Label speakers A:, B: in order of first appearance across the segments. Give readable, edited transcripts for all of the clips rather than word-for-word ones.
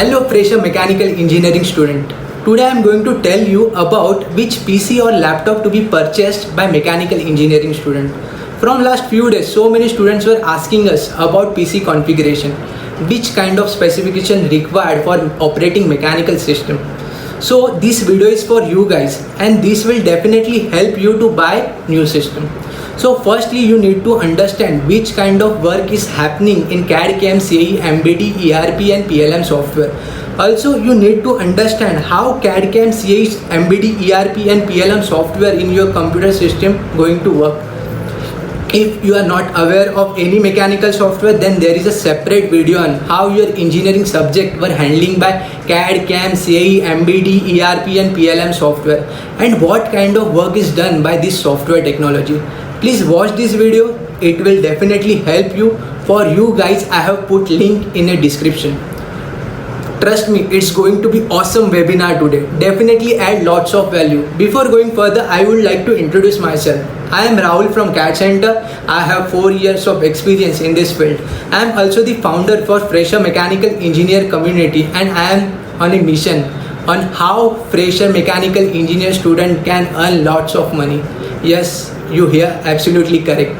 A: Hello fresher mechanical engineering student. Today I am going to tell you about which PC or laptop to be purchased by mechanical engineering student. From last few days so many students were asking us about PC configuration, which kind of specification required for operating mechanical system. So this video is for you guys and this will definitely help you to buy new system. So firstly you need to understand which kind of work is happening in CAD, CAM, CAE, MBD, ERP and PLM software. Also you need to understand how CAD, CAM, CAE, MBD, ERP and PLM software in your computer system going to work. If you are not aware of any mechanical software, then there is a separate video on how your engineering subject were handling by CAD, CAM, CAE, MBD, ERP and PLM software and what kind of work is done by this software technology. Please watch this video, it will definitely help you. For you guys, I have put link in a description. Trust me, it's going to be awesome webinar today. Definitely add lots of value. Before going further, I would like to introduce myself. I am Rahul from CAD Center. I have 4 years of experience in this field. I am also the founder for Fresher Mechanical Engineer community and I am on a mission on how fresher mechanical engineer student can earn lots of money. Yes, you hear absolutely correct.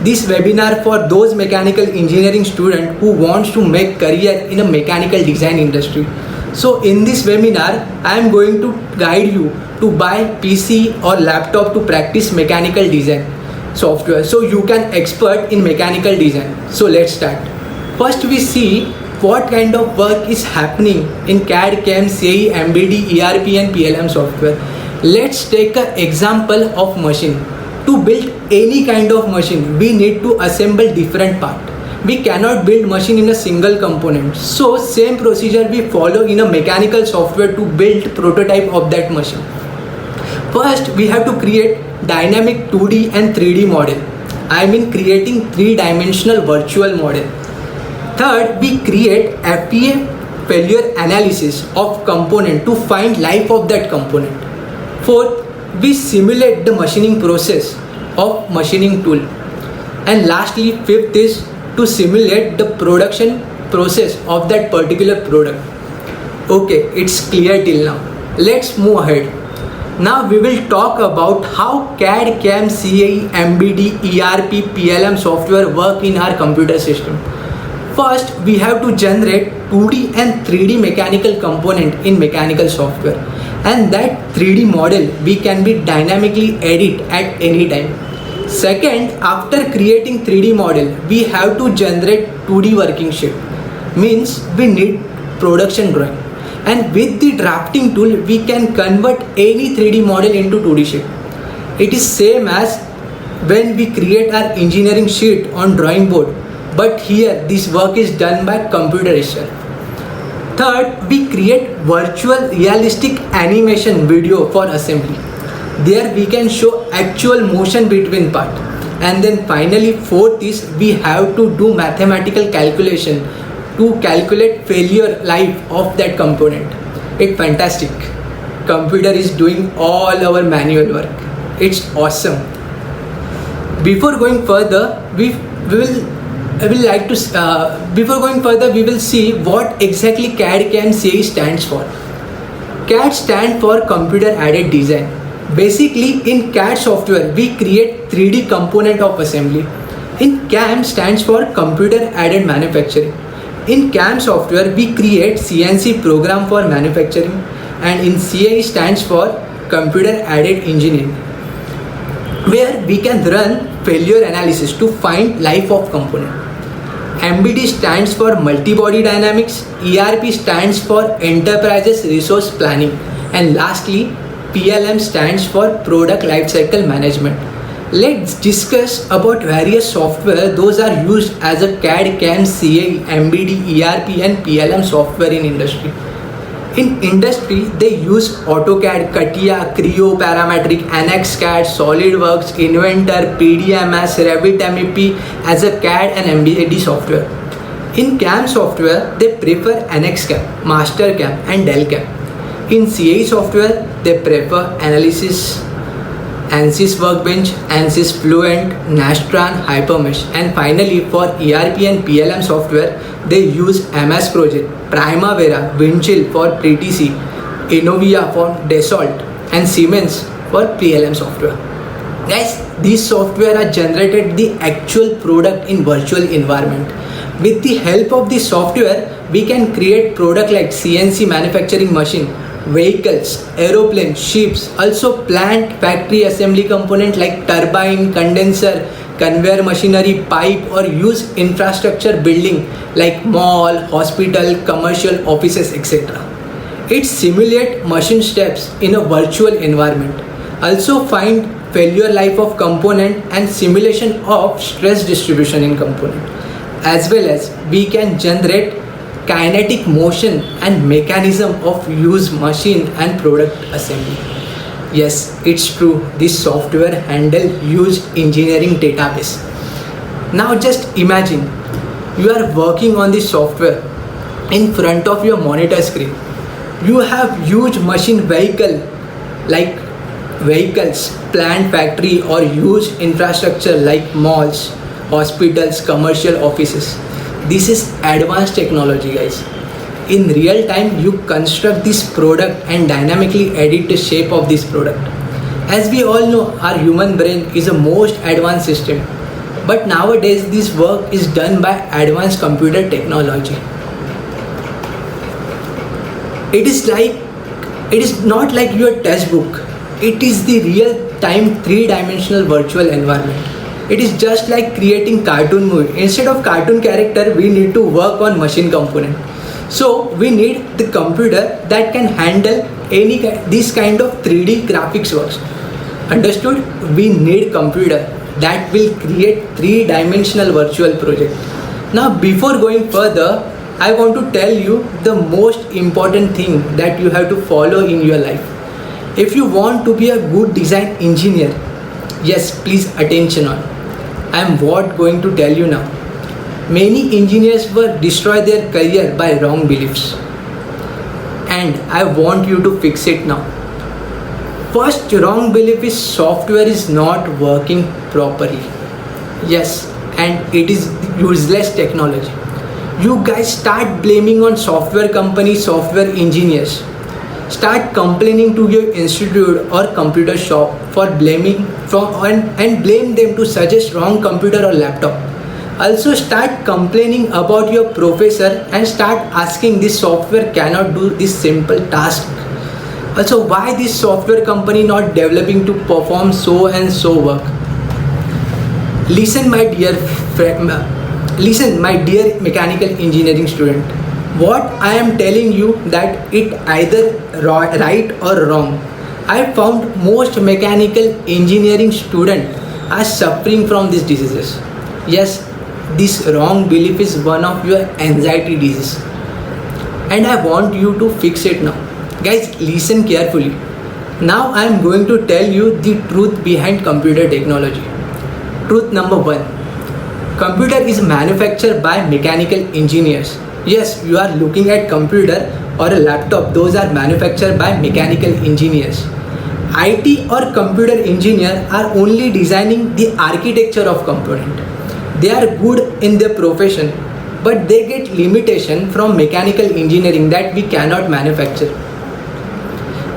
A: This webinar for those mechanical engineering student who wants to make career in a mechanical design industry. So in this webinar, I am going to guide you to buy PC or laptop to practice mechanical design software so you can expert in mechanical design. So let's start. First we see what kind of work is happening in CAD, CAM, CAE, MBD, ERP and PLM software. Let's take an example of machine. To build any kind of machine, we need to assemble different parts. We cannot build machine in a single component. So same procedure we follow in a mechanical software to build prototype of that machine. First, we have to create dynamic 2D and 3D model. I mean creating 3-dimensional virtual model. Third, we create FEA failure analysis of component to find life of that component. Fourth, we simulate the machining process of machining tool. And lastly, fifth is to simulate the production process of that particular product. Okay, it's clear till now. Let's move ahead. Now we will talk about how CAD, CAM, CAE, MBD, ERP, PLM software work in our computer system. First, we have to generate 2D and 3D mechanical component in mechanical software. And that 3D model we can be dynamically edit at any time. Second, after creating 3D model, we have to generate 2D working sheet. Means we need production drawing. And with the drafting tool, we can convert any 3D model into 2D sheet. It is same as when we create our engineering sheet on drawing board. But here this work is done by computer itself. Third, we create virtual realistic animation video for assembly. There we can show actual motion between parts. And then finally, fourth is we have to do mathematical calculation to calculate failure life of that component. It's fantastic. Computer is doing all our manual work. It's awesome. Before going further, we will see what exactly CAD, CAM, CAE stands for. CAD stands for Computer Aided Design. Basically, in CAD software, we create 3D component of assembly. In CAM stands for Computer Aided Manufacturing. In CAM software, we create CNC program for manufacturing, and in CAE stands for Computer Aided Engineering, where we can run failure analysis to find life of component. MBD stands for Multi-Body Dynamics, ERP stands for Enterprises Resource Planning, and lastly, PLM stands for Product Lifecycle Management. Let's discuss about various software those are used as a CAD, CAM, CAE, MBD, ERP and PLM software in industry. In industry, they use AutoCAD, CATIA, Creo, Parametric, AnnexCAD, SolidWorks, Inventor, PDMS, Revit MEP as a CAD and MBD software. In CAM software, they prefer AnnexCAD, MasterCAM and DelCAM. In CAE software, they prefer Analysis ANSYS Workbench, ANSYS Fluent, Nastran, Hypermesh, and finally for ERP and PLM software, they use MS Project, Primavera, Windchill for PTC, Innovia for Dassault, and Siemens for PLM software. Guys, these software are generated the actual product in virtual environment. With the help of this software, we can create product like CNC manufacturing machine, vehicles, aeroplanes, ships, also plant factory assembly component like turbine, condenser, conveyor machinery, pipe, or use infrastructure building like mall, hospital, commercial offices, etc. It simulates machine steps in a virtual environment. Also find failure life of component and simulation of stress distribution in component. As well as we can generate kinetic motion and mechanism of use machine and product assembly. Yes, it's true. This software handle huge engineering database. Now just imagine you are working on this software in front of your monitor screen. You have huge machine vehicle like vehicles, plant factory or huge infrastructure like malls, hospitals, commercial offices. This is advanced technology, guys. In real time, you construct this product and dynamically edit the shape of this product. As we all know, our human brain is a most advanced system. But nowadays, this work is done by advanced computer technology. It is not like your textbook. It is the real-time three-dimensional virtual environment. It is just like creating cartoon movie. Instead of cartoon character, we need to work on machine component. So we need the computer that can handle this kind of 3D graphics works. Understood? We need computer that will create three-dimensional virtual project. Now before going further, I want to tell you the most important thing that you have to follow in your life. If you want to be a good design engineer, yes, please attention on. I am going to tell you now. Many engineers were destroy their career by wrong beliefs. And I want you to fix it now. First wrong belief is software is not working properly. Yes, and it is useless technology. You guys start blaming on software companies, software engineers. Start complaining to your institute or computer shop for blaming and blame them to suggest wrong computer or laptop. Also start complaining about your professor and start asking this software cannot do this simple task. Also why this software company not developing to perform so and so work. Listen my dear friend, listen my dear mechanical engineering student. What I am telling you that it either right or wrong. I found most mechanical engineering students are suffering from these diseases. Yes, this wrong belief is one of your anxiety disease. And I want you to fix it now. Guys, listen carefully. Now I am going to tell you the truth behind computer technology. Truth number 1. Computer is manufactured by mechanical engineers. Yes, you are looking at computer or a laptop. Those are manufactured by mechanical engineers. IT or computer engineer are only designing the architecture of component. They are good in their profession, but they get limitation from mechanical engineering that we cannot manufacture.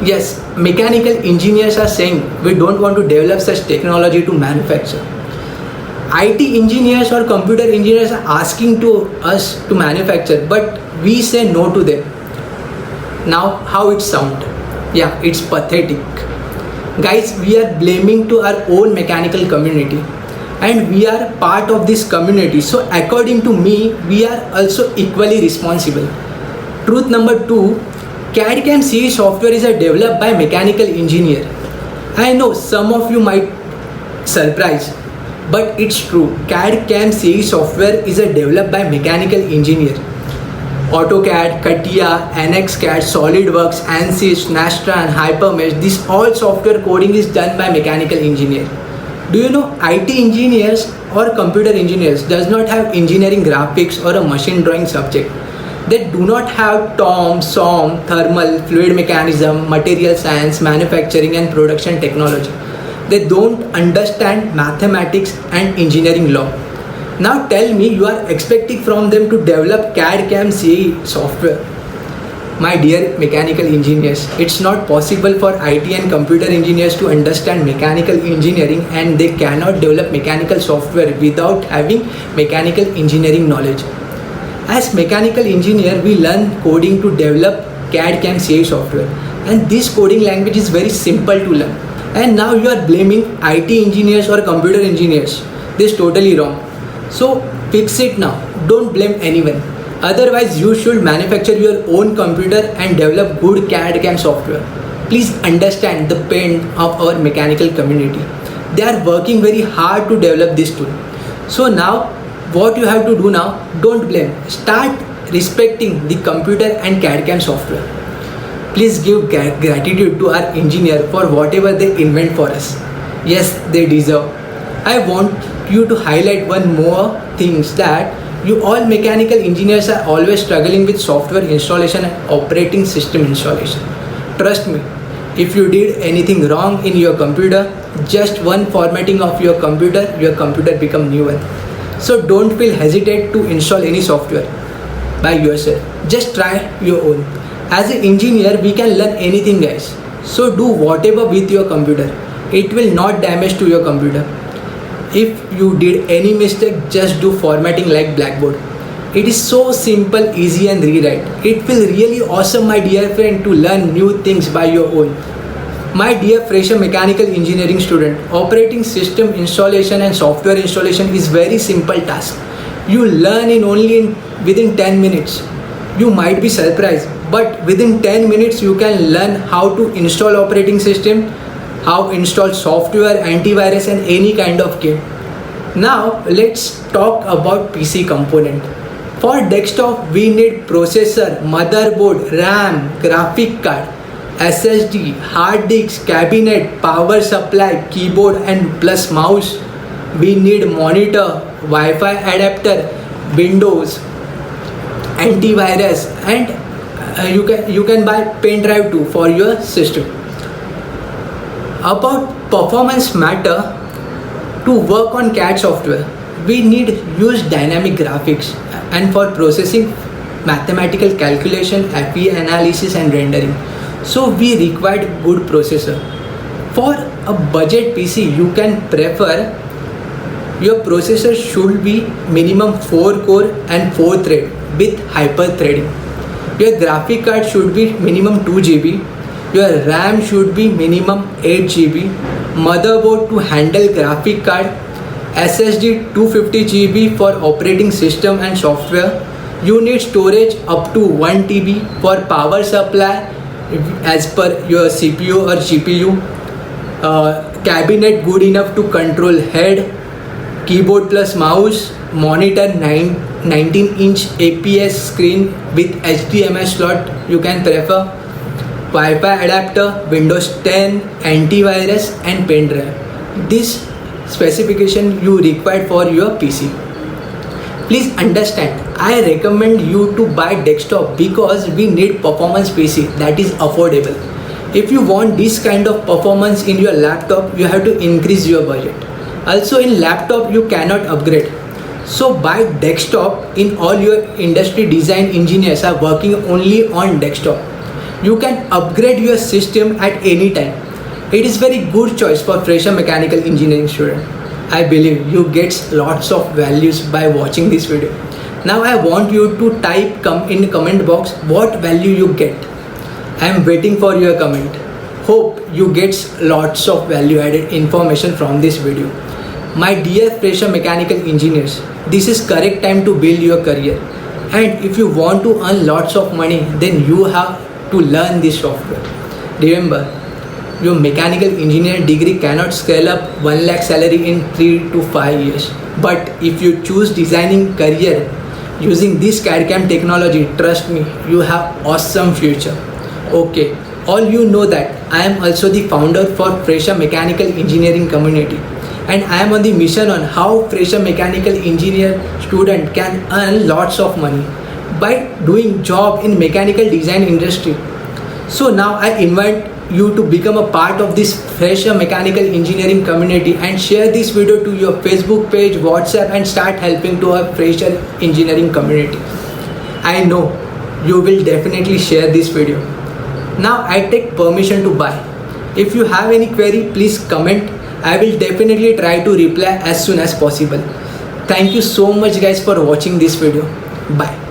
A: Yes, mechanical engineers are saying we don't want to develop such technology to manufacture. IT engineers or computer engineers are asking to us to manufacture, but we say no to them. Now how it sound? Yeah, it's pathetic. Guys, we are blaming to our own mechanical community and we are part of this community. So according to me, we are also equally responsible. Truth number 2, CAD CAM CAE software is developed by mechanical engineer. I know some of you might surprise, but it's true. CAD CAM CAE software is developed by mechanical engineer. AutoCAD, CATIA, NXCAD, SolidWorks, ANSYS, Nastran, Hypermesh, this all software coding is done by mechanical engineer. Do you know IT engineers or computer engineers does not have engineering graphics or a machine drawing subject. They do not have TOM, SOM, thermal, fluid mechanism, material science, manufacturing and production technology. They don't understand mathematics and engineering law. Now tell me, you are expecting from them to develop CAD CAM CAE software. My dear mechanical engineers, it's not possible for IT and computer engineers to understand mechanical engineering, and they cannot develop mechanical software without having mechanical engineering knowledge. As mechanical engineer, we learn coding to develop CAD CAM CAE software, and this coding language is very simple to learn. And now you are blaming IT engineers or computer engineers. This is totally wrong. So fix it now. Don't blame anyone. Otherwise, you should manufacture your own computer and develop good CAD CAM software. Please understand the pain of our mechanical community. They are working very hard to develop this tool. So now, what you have to do now, don't blame. Start respecting the computer and CAD CAM software. Please give gratitude to our engineer for whatever they invent for us. Yes, they deserve. I want you to highlight one more things, that you all mechanical engineers are always struggling with software installation and operating system installation. Trust me, if you did anything wrong in your computer, just one formatting of your computer become new one. So don't feel hesitate to install any software by yourself. Just try your own. As an engineer, we can learn anything, guys. So do whatever with your computer. It will not damage to your computer. If you did any mistake, just do formatting like Blackboard. It is so simple, easy and rewrite. It will really awesome, my dear friend, to learn new things by your own. My dear fresher mechanical engineering student, operating system installation and software installation is very simple task. You learn within 10 minutes. You might be surprised, but within 10 minutes you can learn how to install operating system, how install software, antivirus and any kind of kit. Now let's talk about PC component. For desktop we need processor, motherboard, RAM, graphic card, SSD, hard disk, cabinet, power supply, keyboard and plus mouse. We need monitor, Wi-Fi adapter, Windows, antivirus, and you can buy pen drive too for your system. About performance matter, to work on CAD software, we need use dynamic graphics, and for processing mathematical calculation, FE analysis and rendering. So we required good processor. For a budget PC, you can prefer your processor should be minimum 4 core and 4 thread with hyper threading. Your graphic card should be minimum 2 GB. Your RAM should be minimum 8 GB. Motherboard to handle graphic card. SSD 250 GB for operating system and software. You need storage up to 1 TB for power supply as per your CPU or GPU. Cabinet good enough to control head. Keyboard plus mouse. Monitor 19-inch APS screen with HDMI slot you can prefer. Wi-Fi adapter, Windows 10, antivirus and pen drive. This specification you required for your PC. Please understand, I recommend you to buy desktop because we need performance PC that is affordable. If you want this kind of performance in your laptop, you have to increase your budget. Also in laptop you cannot upgrade. So buy desktop. In all your industry design engineers are working only on desktop. You can upgrade your system at any time. It is very good choice for fresher mechanical engineering student. I believe you get lots of values by watching this video. Now I want you to type in the comment box what value you get. I am waiting for your comment. Hope you get lots of value added information from this video. My dear fresher mechanical engineers, this is correct time to build your career. And if you want to earn lots of money, then you have to learn this software. Remember, your mechanical engineering degree cannot scale up 1 lakh salary in 3 to 5 years. But if you choose designing career using this CAD CAM technology, trust me, you have awesome future. Okay, all you know that I am also the founder for fresher mechanical engineering community. And I am on the mission on how fresher mechanical engineer student can earn lots of money by doing job in mechanical design industry. So now I invite you to become a part of this fresher mechanical engineering community and share this video to your Facebook page, WhatsApp, and start helping to our fresher engineering community. I know you will definitely share this video. Now I take permission to bye. If you have any query, please comment. I will definitely try to reply as soon as possible. Thank you so much guys for watching this video. Bye.